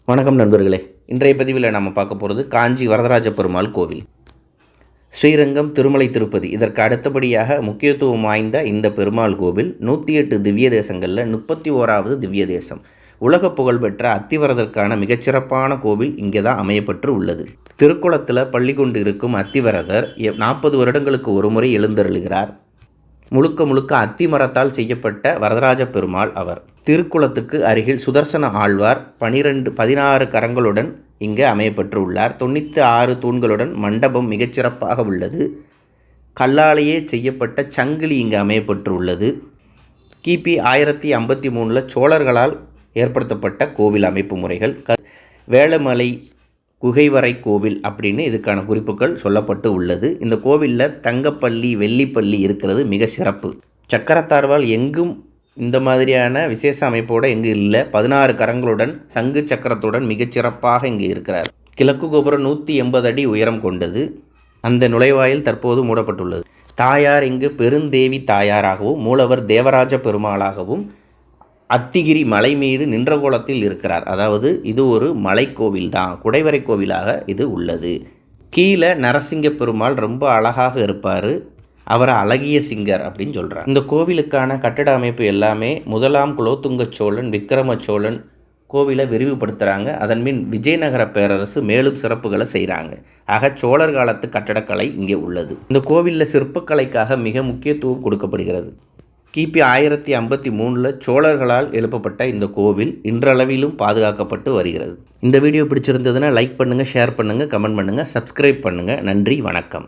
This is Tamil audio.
வணக்கம் நண்பர்களே. இன்றைய பதிவில் நம்ம பார்க்க போகிறது காஞ்சி வரதராஜ பெருமாள் கோவில். ஸ்ரீரங்கம், திருமலை, திருப்பதி இதற்கு அடுத்தபடியாக முக்கியத்துவம் வாய்ந்த இந்த பெருமாள் கோவில் 108 திவ்ய தேசங்களில் 31வது திவ்ய தேசம். உலக புகழ்பெற்ற அத்திவரதற்கான மிகச்சிறப்பான கோவில் இங்கே தான் அமையப்பட்டு உள்ளது. திருக்குளத்தில் பள்ளி கொண்டு இருக்கும் அத்திவரதர் 40 வருடங்களுக்கு ஒரு முறை எழுந்தருளுகிறார். முழுக்க அத்தி மரத்தால் செய்யப்பட்ட வரதராஜ பெருமாள் அவர். திருக்குளத்துக்கு அருகில் சுதர்சன ஆழ்வார் 16 கரங்களுடன் இங்கு அமையப்பட்டு உள்ளார். 96 தூண்களுடன் மண்டபம் மிகச்சிறப்பாக உள்ளது. கல்லாலேயே செய்யப்பட்ட சங்கிலி இங்கு அமையப்பட்டு உள்ளது. கிபி 1053 சோழர்களால் ஏற்படுத்தப்பட்ட கோவில் அமைப்பு முறைகள். வேளமலை குகைவரை கோவில் அப்படின்னு இதுக்கான குறிப்புகள் சொல்லப்பட்டு உள்ளது. இந்த கோவிலில் தங்கப்பள்ளி, வெள்ளிப்பள்ளி இருக்கிறது மிக சிறப்பு. சக்கரத்தாழ்வார் எங்கும் இந்த மாதிரியான விசேஷ அமைப்போடு எங்கு இல்லை. 16 கரங்களுடன் சங்கு சக்கரத்துடன் மிகச்சிறப்பாக இங்கு இருக்கிறார். கிழக்கு கோபுரம் 180 அடி உயரம் கொண்டது. அந்த நுழைவாயில் தற்போது மூடப்பட்டுள்ளது. தாயார் இங்கு பெருந்தேவி தாயாராகவும் மூலவர் தேவராஜ பெருமாளாகவும் அத்திகிரி மலை மீது நின்ற கோலத்தில் இருக்கிறார். அதாவது இது ஒரு மலைக்கோவில் தான், குடைவரை கோவிலாக இது உள்ளது. கீழே நரசிங்க பெருமாள் ரொம்ப அழகாக இருப்பார். அவரை அழகிய சிங்கர் அப்படின்னு சொல்கிறார். இந்த கோவிலுக்கான கட்டட அமைப்பு எல்லாமே முதலாம் குலோத்துங்க சோழன், விக்ரம சோழன் கோவிலை விரிவுபடுத்துகிறாங்க. அதன்பின் விஜயநகர பேரரசு மேலும் சிறப்புகளை செய்கிறாங்க. ஆக சோழர் காலத்து கட்டடக்கலை இங்கே உள்ளது. இந்த கோவிலில் சிற்பக்கலைக்காக மிக முக்கியத்துவம் கொடுக்கப்படுகிறது. கிபி 1053 சோழர்களால் எழுப்பப்பட்ட இந்த கோவில் இன்றளவிலும் பாதுகாக்கப்பட்டு வருகிறது. இந்த வீடியோ பிடிச்சிருந்ததுன்னா லைக் பண்ணுங்கள், ஷேர் பண்ணுங்கள், கமெண்ட் பண்ணுங்கள், சப்ஸ்கிரைப் பண்ணுங்கள். நன்றி, வணக்கம்.